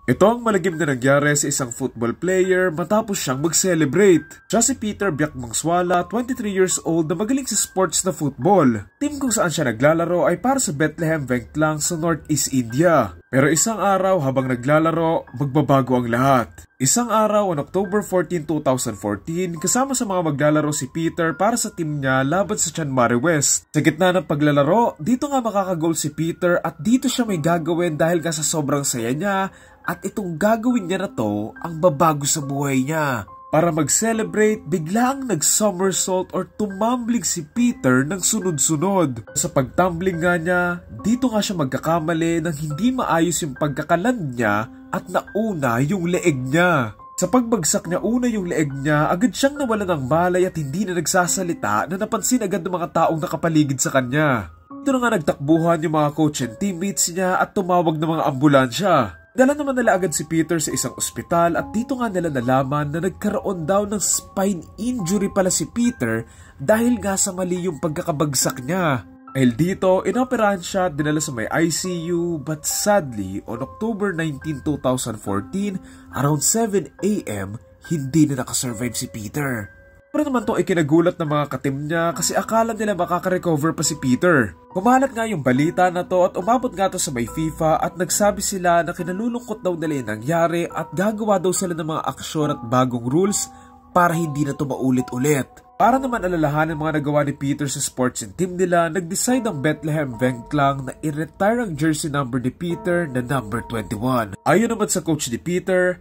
Ito ang malagim na nangyari sa isang football player matapos siyang mag-celebrate. Siya si Peter Biakmangswala, 23 years old na magaling sa sports na football. Team kung saan siya naglalaro ay para sa Bethlehem Vengtlang sa Northeast India. Pero isang araw habang naglalaro, magbabago ang lahat. Isang araw on October 14, 2014, kasama sa mga maglalaro si Peter para sa team niya laban sa Chanmari West. Sa gitna ng paglalaro, dito nga makakagol si Peter at dito siya may gagawin dahil nga sa sobrang saya niya at itong gagawin niya na to ang babago sa buhay niya. Para mag-celebrate, biglang nag-somersault or tumambling si Peter ng sunod-sunod. Sa pagtumbling nga niya, dito nga siya magkakamali nang hindi maayos yung pagkakaland niya at nauna yung leeg niya. Sa pagbagsak niya una yung leeg niya, agad siyang nawalan ng malay at hindi na nagsasalita na napansin agad ng mga taong nakapaligid sa kanya. Dito na nga nagtakbuhan yung mga coach and teammates niya at tumawag ng mga ambulansya. Dala naman nila agad si Peter sa isang ospital at dito nga nila nalaman na nagkaroon daw ng spine injury pala si Peter dahil nga sa mali yung pagkakabagsak niya. Dahil dito, inoperahan siya at dinala sa may ICU but sadly, on October 19, 2014, around 7 AM, hindi na nakasurvive si Peter. Pero naman to ay kinagulat ng mga katim niya kasi akala nila makaka-recover pa si Peter. Kumalat nga yung balita na to at umabot nga to sa may FIFA at nagsabi sila na kinalulungkot daw nila yung nangyari at gagawa daw sila ng mga aksyon at bagong rules para hindi na to maulit-ulit. Para naman alalahanin mga nagawa ni Peter sa sports and team nila, nag-decide ang Bethlehem Vengtlang na i-retire ang jersey number ni Peter na number 21. Ayon naman sa coach ni Peter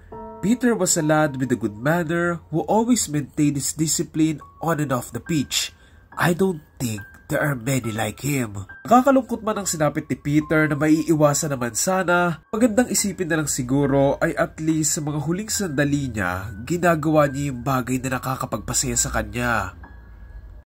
was a lad with a good manner who always maintained his discipline on and off the pitch. I don't think there are many like him. Nakakalungkot man ang sinapit ni Peter na maiiwasan naman sana, magandang isipin na lang siguro ay at least sa mga huling sandali niya, ginagawa niya yung bagay na nakakapagpasaya sa kanya.